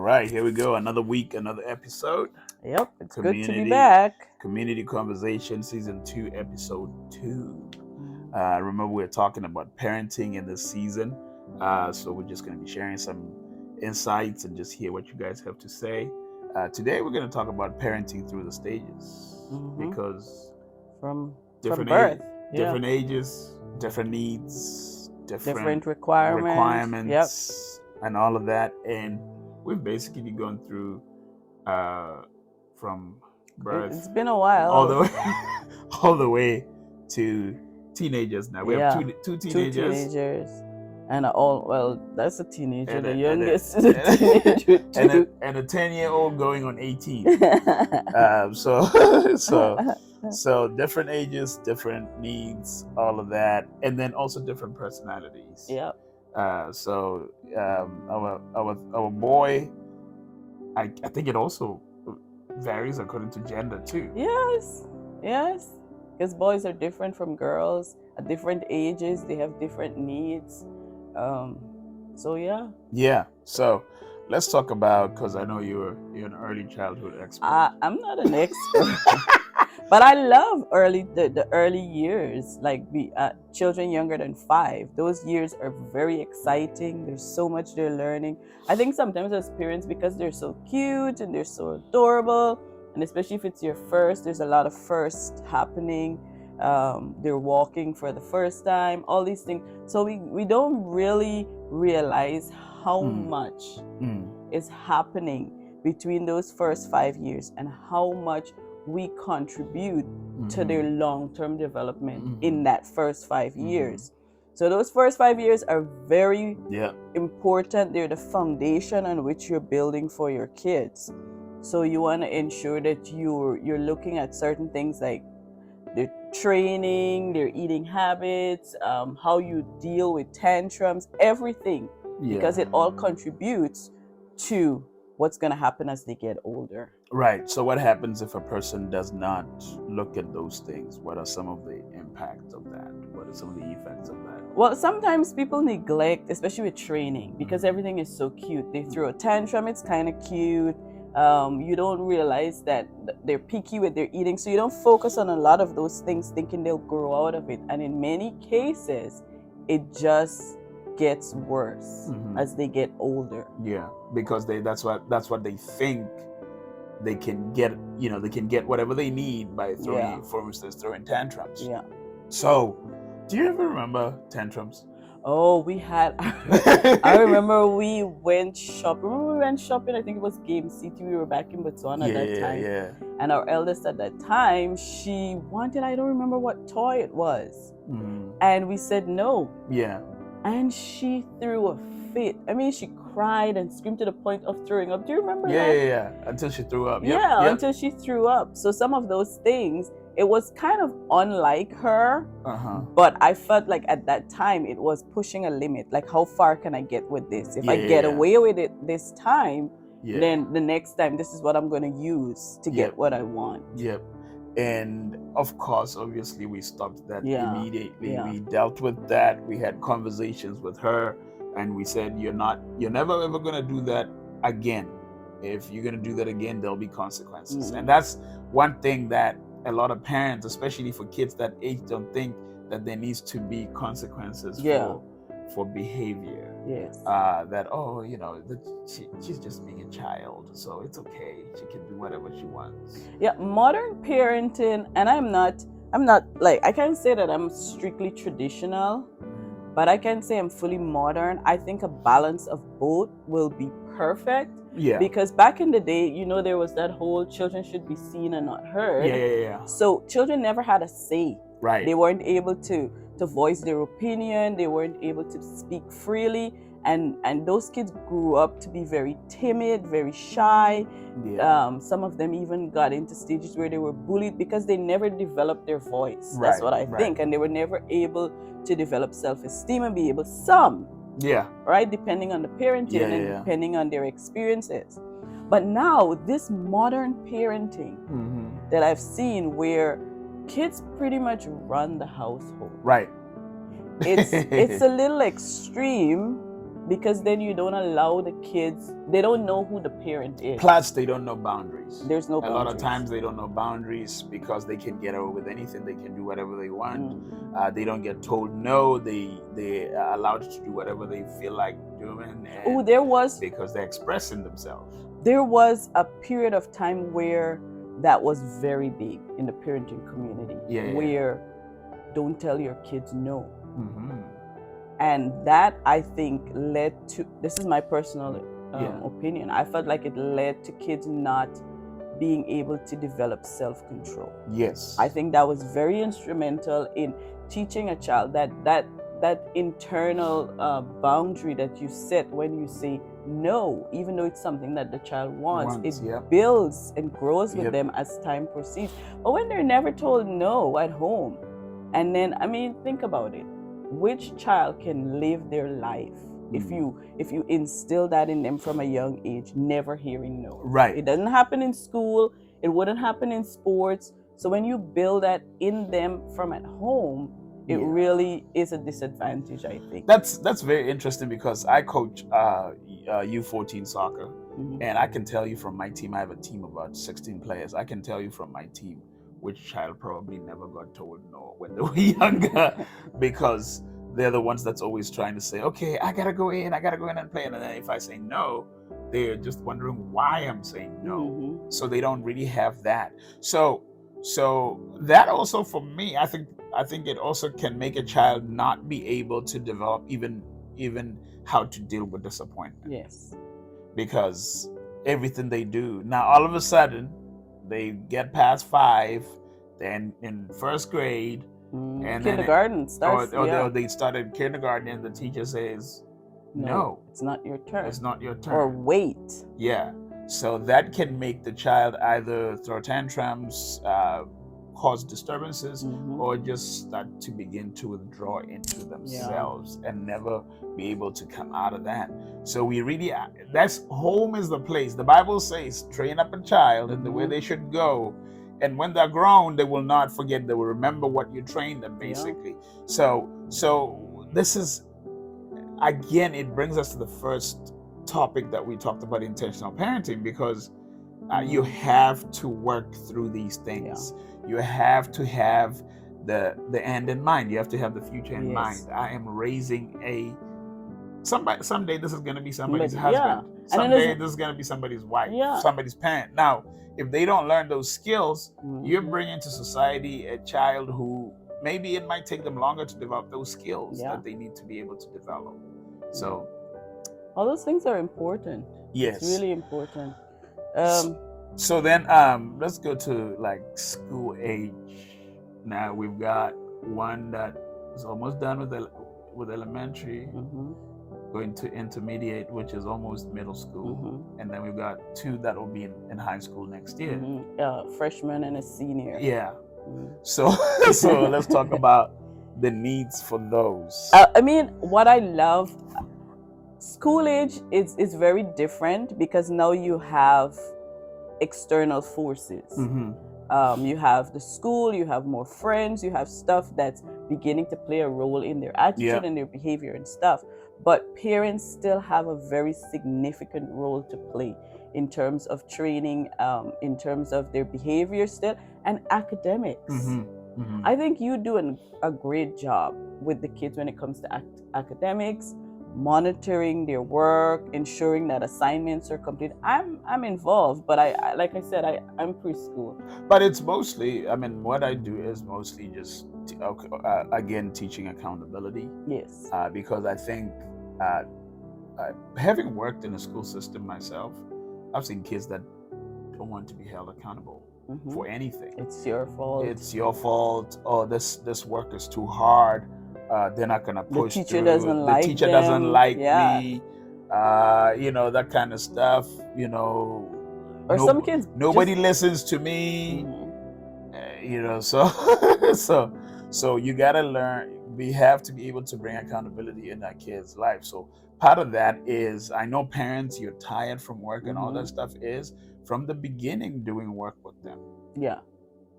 right, here we go. Another week, another episode. Yep, it's good to be back. Community Conversation Season 2, Episode 2. Remember, we're talking about parenting in this season. So we're just going to be sharing some insights and just hear what you guys have to say. Today, we're going to talk about parenting through the stages. Because From different birth, different ages, different needs, different requirements. Yep. And all of that. And we've basically gone through from birth. It's been a while. all the way to teenagers now. We have two teenagers. And that's a teenager. The youngest is a teenager too. And a 10-year-old going on 18. So different ages, different needs, all of that, and then also different personalities. Yeah. Our boy, I think it also varies according to gender too. Yes, because boys are different from girls at different ages. They have different needs. Yeah. So let's talk about, because I know you're an early childhood expert. I'm not an expert. But I love the early years, like children younger than 5. Those years are very exciting. There's so much they're learning. I think sometimes as parents, because they're so cute and they're so adorable, and especially if it's your first, there's a lot of firsts happening. They're walking for the first time, all these things. So we don't really realize how much is happening between those first 5 years and how much we contribute to their long-term development in that first 5 years. So those first 5 years are very important. They're the foundation on which you're building for your kids. So you want to ensure that you're looking at certain things like their training, their eating habits, how you deal with tantrums, everything, because it all contributes to what's going to happen as they get older. Right. So what happens if a person does not look at those things? What are some of the impacts of that? What are some of the effects of that? Well, sometimes people neglect, especially with training, because everything is so cute. They throw a tantrum, it's kind of cute. You don't realize that they're picky with their eating, so you don't focus on a lot of those things thinking they'll grow out of it. And in many cases, it just gets worse as they get older. Yeah, because that's what they think they can get. They can get whatever they need by throwing, for instance, throwing tantrums. Yeah. So, do you ever remember tantrums? Oh, we had. I remember we went shopping. I think it was Game City. We were back in Botswana at that time. Yeah. And our eldest at that time, she wanted, I don't remember what toy it was. And we said no. Yeah. And she threw a fit. I mean, she cried and screamed to the point of throwing up. Do you remember that? Yeah. Until she threw up. Until she threw up. So some of those things, it was kind of unlike her. But I felt like at that time it was pushing a limit. Like, how far can I get with this? If I get away with it this time, then the next time this is what I'm going to use to get what I want. Yep. And of course, obviously, we stopped that immediately. Yeah. We dealt with that. We had conversations with her, and we said, you're never ever going to do that again. If you're going to do that again, there'll be consequences. And that's one thing that a lot of parents, especially for kids that age, don't think that there needs to be consequences for behavior. Yes. She's just being a child, so it's okay. She can do whatever she wants. Yeah, modern parenting, and I'm not like, I can't say that I'm strictly traditional, but I can say I'm fully modern. I think a balance of both will be perfect. Yeah. Because back in the day, there was that whole children should be seen and not heard. Yeah. So children never had a say. Right. They weren't able to voice their opinion. They weren't able to speak freely. And those kids grew up to be very timid, very shy. Yeah. Some of them even got into stages where they were bullied because they never developed their voice. That's what I think. And they were never able to develop self-esteem and be able right, depending on the parenting and depending on their experiences. But now this modern parenting that I've seen, where kids pretty much run the household, right, it's a little extreme because then you don't allow the kids, they don't know who the parent is. Plus, they don't know boundaries. There's no A lot of boundaries. times they don't know boundaries because they can get away with anything. They can do whatever they want. They don't get told no. They are allowed to do whatever they feel like doing. Oh, there was, because they're expressing themselves. there was a period of time where that was very big in the parenting community. Where don't tell your kids no. And that, I think, led to, this is my personal opinion, I felt like it led to kids not being able to develop self-control. Yes. I think that was very instrumental in teaching a child that internal boundary that you set when you say no, even though it's something that the child wants. It builds and grows with them as time proceeds. But when they're never told no at home, and then, I mean, think about it. Which child can live their life if you instill that in them from a young age, never hearing no? Right. It doesn't happen in school. It wouldn't happen in sports. So when you build that in them from at home, it really is a disadvantage, I think. That's very interesting, because I coach U14 soccer, and I can tell you from my team, I have a team of about 16 players. I can tell you from my team which child probably never got told no when they were younger, because they're the ones that's always trying to say, okay, I gotta go in and play. And then if I say no, they're just wondering why I'm saying no. So they don't really have that. So that also, for me, I think it also can make a child not be able to develop even how to deal with disappointment. Yes. Because everything they do, now all of a sudden, they get past 5, then in first grade, and kindergarten starts, or they started kindergarten, and the teacher says, no, it's not your turn. It's not your turn. Or wait. Yeah. So that can make the child either throw tantrums, cause disturbances, or just start to begin to withdraw into themselves and never be able to come out of that. So we really, that's, home is the place. The Bible says, train up a child in the way they should go, and when they're grown, they will not forget. They will remember what you trained them, basically. So this is, again, it brings us to the first topic that we talked about, intentional parenting, because you have to work through these things. You have to have the end in mind. You have to have the future in mind. I am raising someday this is going to be somebody's husband. Someday this is going to be somebody's wife, somebody's parent. Now, if they don't learn those skills, you're bringing to society a child who maybe it might take them longer to develop those skills that they need to be able to develop. So all those things are important. Yes. It's really important. So then let's go to like school age. Now we've got one that is almost done with elementary, going to intermediate, which is almost middle school, and then we've got 2 that will be in high school next year. Freshman and a senior. Yeah. So let's talk about the needs for those. I mean, what I love, school age is very different, because now you have external forces. You have the school, you have more friends, you have stuff that's beginning to play a role in their attitude and their behavior and stuff. But parents still have a very significant role to play in terms of training, in terms of their behavior still, and academics. I think you do a great job with the kids when it comes to academics, monitoring their work, ensuring that assignments are complete. I'm involved, but I like I said, I'm preschool. But it's mostly, I mean, what I do is mostly just again, teaching accountability. Yes. Because I think having worked in a school system myself, I've seen kids that don't want to be held accountable for anything. It's your fault. It's your fault. Oh, this work is too hard. They're not gonna push the teacher through. Doesn't like the teacher them. Doesn't like me. That kind of stuff. Or some kids. Nobody listens to me. So you gotta learn. We have to be able to bring accountability in that kid's life. So part of that is, I know parents, you're tired from work and all that stuff, is from the beginning doing work with them. Yeah.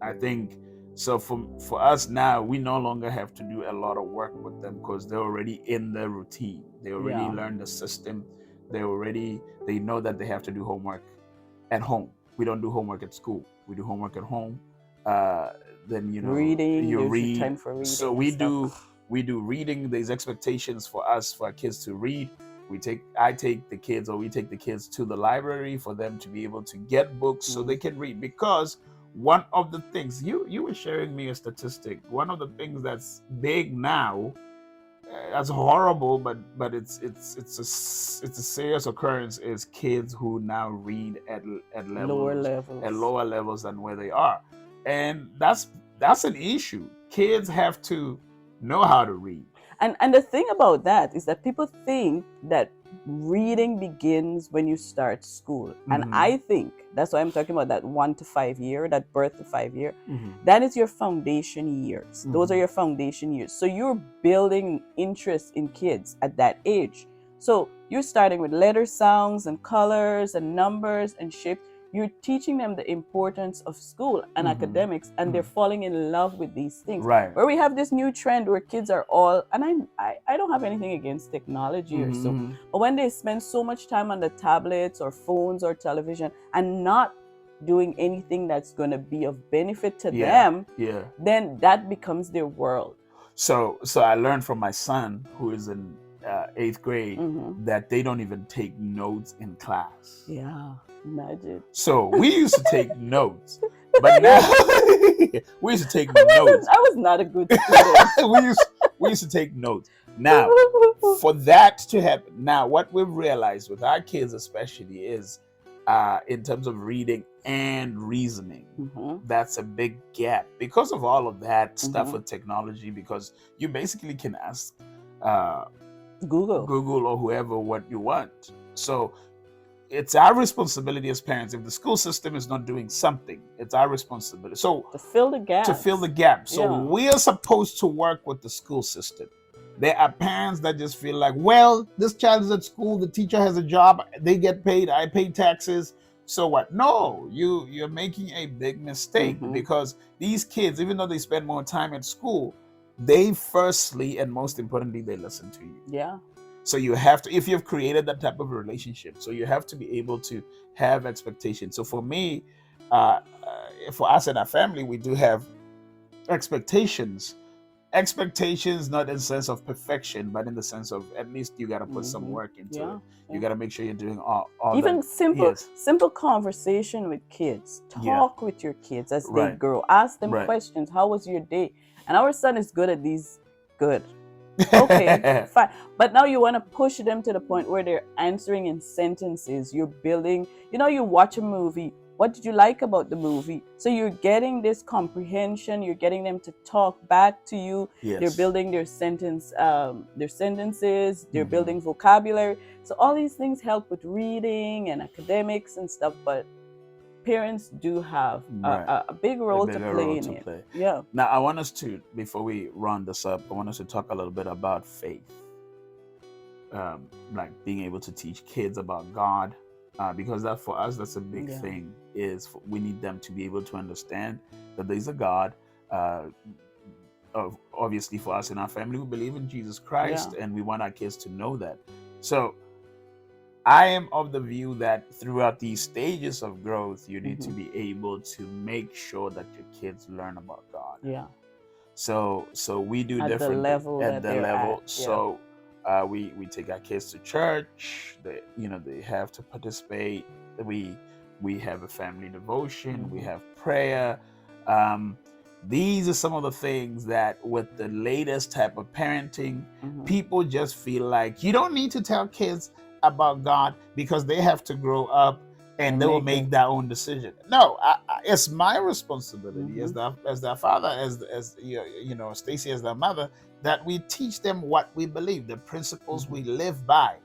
I think So for us now, we no longer have to do a lot of work with them because they're already in the routine. They already Yeah. learn the system. They know that they have to do homework at home. We don't do homework at school. We do homework at home. Then Reading, you there's your read. time for So reading and stuff. we do reading. There's expectations for us, for our kids to read. I take the kids, or we take the kids to the library for them to be able to get books so they can read. Because one of the things you were sharing me a statistic. One of the things that's big now, that's horrible, but it's a serious occurrence, is kids who now read at Lower levels levels. at lower levels than where they are, and that's an issue. Kids have to know how to read. And the thing about that is that people think that reading begins when you start school. And I think that's why I'm talking about that 1 to 5 year, that birth to 5 year. That is your foundation years. Those are your foundation years. So you're building interest in kids at that age. So you're starting with letter sounds and colors and numbers and shapes. You're teaching them the importance of school and academics, and they're falling in love with these things. Right. Where we have this new trend where kids are all, and I don't have anything against technology or so, but when they spend so much time on the tablets or phones or television and not doing anything that's going to be of benefit to them, then that becomes their world. So I learned from my son, who is in 8th grade, that they don't even take notes in class. Yeah, imagine. So we used to take notes, but now we used to take notes. I was not a good student. we used to take notes. Now, for that to happen, now what we've realized with our kids especially is, in terms of reading and reasoning, that's a big gap because of all of that stuff with technology. Because you basically can ask Google or whoever what you want. So it's our responsibility as parents. If the school system is not doing something, it's our responsibility. So to fill the gap. So we are supposed to work with the school system. There are parents that just feel like, well, this child is at school, the teacher has a job, they get paid, I pay taxes. So what? No, you're making a big mistake, because these kids, even though they spend more time at school, they firstly and most importantly, they listen to you. Yeah. So you have to, if you've created that type of relationship, so you have to be able to have expectations. So for me, for us and our family, we do have expectations. Expectations, not in the sense of perfection, but in the sense of at least you got to put some work into it. You got to make sure you're doing all even that. simple conversation with kids. Talk with your kids as they grow. Ask them questions. How was your day? And our son is good at these. Good. Okay, fine. But now you want to push them to the point where they're answering in sentences. You're building, you watch a movie. What did you like about the movie? So you're getting this comprehension. You're getting them to talk back to you. Yes. They're building their sentences. They're building vocabulary. So all these things help with reading and academics and stuff. But parents do have a big role to play in it. Yeah. Now I want us to, before we round this up, I want us to talk a little bit about faith. Like being able to teach kids about God. Because that for us, that's a big thing, is we need them to be able to understand that there's a God. Obviously for us in our family, we believe in Jesus Christ, and we want our kids to know that. So I am of the view that throughout these stages of growth, you need to be able to make sure that your kids learn about God. Yeah. So we do at different the level at the level. At. So we take our kids to church. They have to participate. We have a family devotion. We have prayer. These are some of the things that with the latest type of parenting, people just feel like you don't need to tell kids about God because they have to grow up and they will make their own decision. No, it's my responsibility as their father, as Stacy as their mother, that we teach them what we believe, the principles we live by.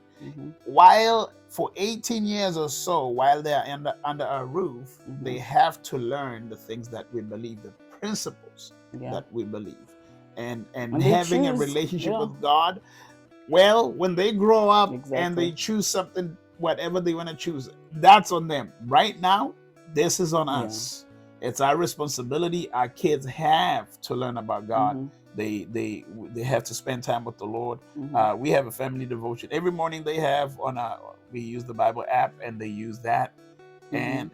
While for 18 years or so, while they're under our roof, they have to learn the things that we believe, the principles that we believe, and having a relationship with God. Well, when they grow up and they choose something, whatever they want to choose, that's on them. Right now, this is on us. It's our responsibility. Our kids have to learn about God. Mm-hmm. They have to spend time with the Lord. Mm-hmm. We have a family devotion every morning. They have on a we use the Bible app, and they use that Mm-hmm. and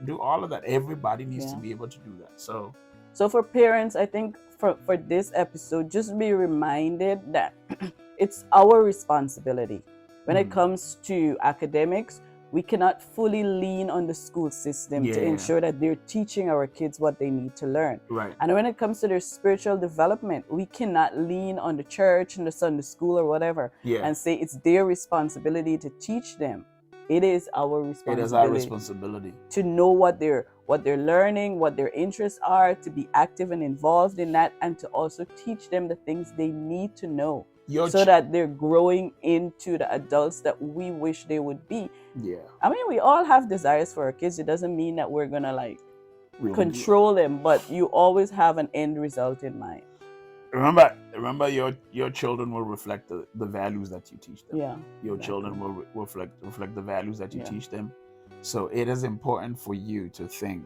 do all of that. Everybody needs to Yeah. be able to do that. So for parents, I think for this episode, just be reminded that it's our responsibility. When it comes to academics, we cannot fully lean on the school system to Yeah, ensure that they're teaching our kids what they need to learn. right. And when it comes to their spiritual development, we cannot lean on the church and the Sunday school or whatever Yeah, and say it's their responsibility to teach them. It is our it is our responsibility responsibility. to know what they're learning, what their interests are, to be active and involved in that, and to also teach them the things they need to know Your so ch- that they're growing into the adults that we wish they would be. yeah, I mean, we all have desires for our kids. It doesn't mean that we're gonna like we'll be control them, but you always have an end result in mind. remember your children will reflect the values that you teach them. Yeah. Your exactly. children will reflect the values that you Yeah. teach them. So it is important for you to think,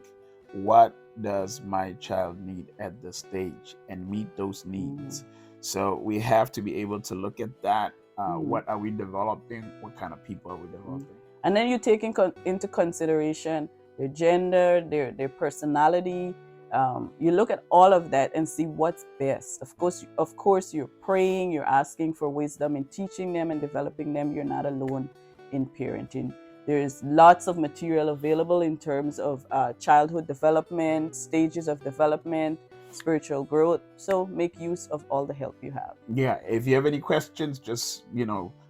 what does my child need at this stage, and meet those needs. So we have to be able to look at that. What are we developing? What kind of people are we developing? And then you take into consideration their gender, their personality. You look at all of that and see what's best. Of course, you're praying, you're asking for wisdom in teaching them and developing them. You're not alone in parenting. There's lots of material available in terms of childhood development, stages of development, spiritual growth. So make use of all the help you have. Yeah, if you have any questions, just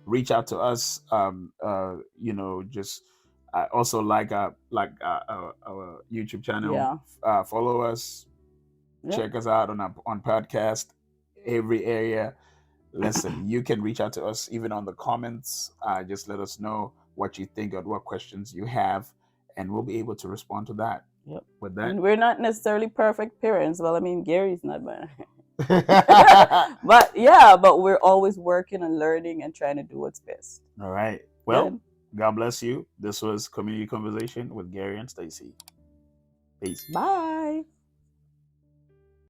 reach out to us. Just also our YouTube channel. Yeah. Follow us. Yeah. Check us out on podcast, every area. Listen, you can reach out to us even on the comments. Just let us know what you think or what questions you have, and we'll be able to respond to that. Yep. With that, And we're not necessarily perfect parents. Well, I mean, Gary's not, but but we're always working and learning and trying to do what's best. All right. Well, Good. God bless you. This was Community Conversation with Gary and Stacy. Peace. Bye.